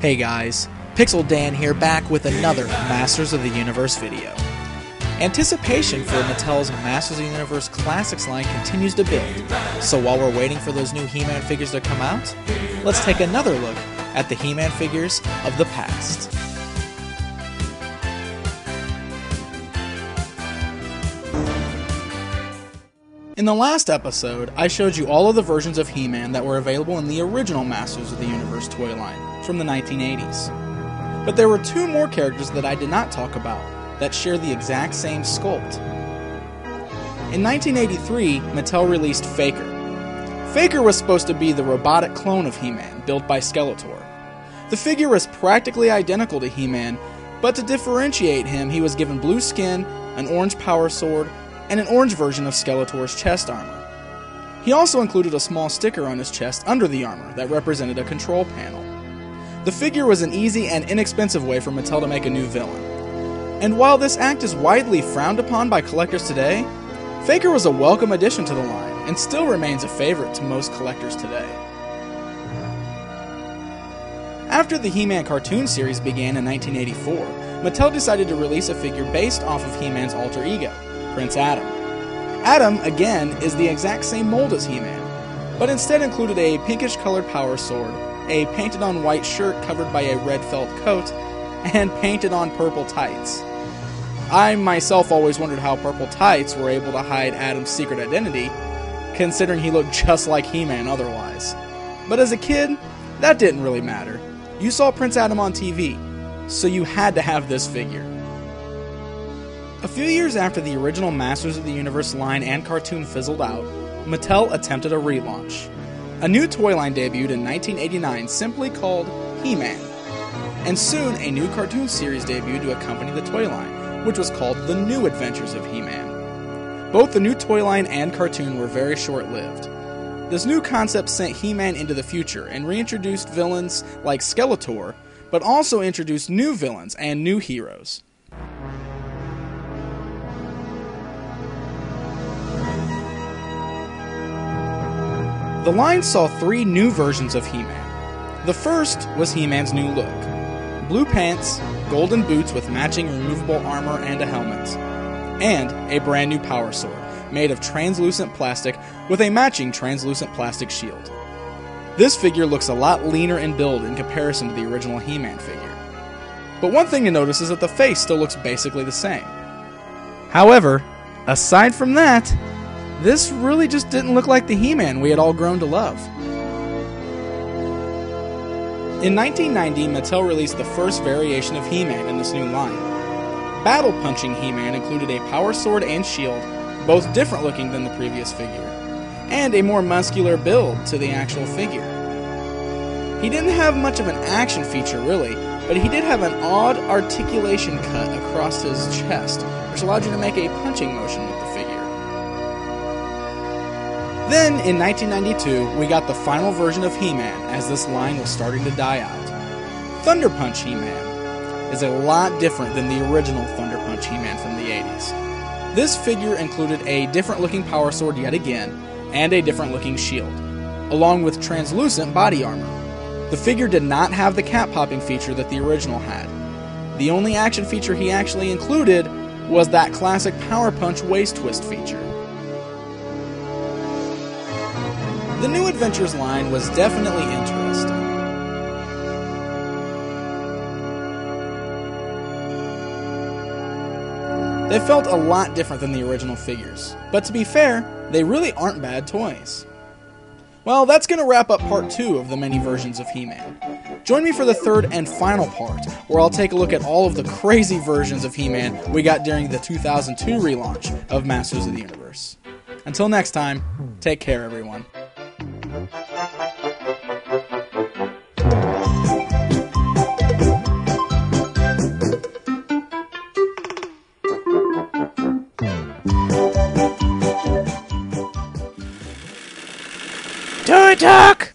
Hey guys, Pixel Dan here, back with another Masters of the Universe video. Anticipation for Mattel's Masters of the Universe Classics line continues to build, so while we're waiting for those new He-Man figures to come out, let's take another look at the He-Man figures of the past. In the last episode, I showed you all of the versions of He-Man that were available in the original Masters of the Universe toy line from the 1980s. But there were two more characters that I did not talk about that share the exact same sculpt. In 1983, Mattel released Faker. Faker was supposed to be the robotic clone of He-Man, built by Skeletor. The figure was practically identical to He-Man, but to differentiate him, he was given blue skin, an orange power sword, and an orange version of Skeletor's chest armor. He also included a small sticker on his chest under the armor that represented a control panel. The figure was an easy and inexpensive way for Mattel to make a new villain. And while this act is widely frowned upon by collectors today, Faker was a welcome addition to the line and still remains a favorite to most collectors today. After the He-Man cartoon series began in 1984, Mattel decided to release a figure based off of He-Man's alter ego, Prince Adam. Adam, again, is the exact same mold as He-Man, but instead included a pinkish colored power sword, a painted on white shirt covered by a red felt coat, and painted on purple tights. I myself always wondered how purple tights were able to hide Adam's secret identity, considering he looked just like He-Man otherwise. But as a kid, that didn't really matter. You saw Prince Adam on TV, so you had to have this figure. A few years after the original Masters of the Universe line and cartoon fizzled out, Mattel attempted a relaunch. A new toy line debuted in 1989 simply called He-Man, and soon a new cartoon series debuted to accompany the toy line, which was called The New Adventures of He-Man. Both the new toy line and cartoon were very short-lived. This new concept sent He-Man into the future and reintroduced villains like Skeletor, but also introduced new villains and new heroes. The line saw three new versions of He-Man. The first was He-Man's new look: blue pants, golden boots with matching removable armor and a helmet, and a brand new power sword made of translucent plastic with a matching translucent plastic shield. This figure looks a lot leaner in build in comparison to the original He-Man figure. But one thing to notice is that the face still looks basically the same. However, aside from that, this really just didn't look like the He-Man we had all grown to love. In 1990, Mattel released the first variation of He-Man in this new line. Battle Punching He-Man included a power sword and shield, both different looking than the previous figure, and a more muscular build to the actual figure. He didn't have much of an action feature really, but he did have an odd articulation cut across his chest, which allowed you to make a punching motion with the figure. Then, in 1992, we got the final version of He-Man, as this line was starting to die out. Thunder Punch He-Man is a lot different than the original Thunder Punch He-Man from the 80s. This figure included a different looking power sword yet again, and a different looking shield, along with translucent body armor. The figure did not have the cap popping feature that the original had. The only action feature he actually included was that classic Power Punch waist twist feature. The New Adventures line was definitely interesting. They felt a lot different than the original figures, but to be fair, they really aren't bad toys. Well, that's going to wrap up part 2 of the many versions of He-Man. Join me for the third and final part, where I'll take a look at all of the crazy versions of He-Man we got during the 2002 relaunch of Masters of the Universe. Until next time, take care everyone. Toy Talk!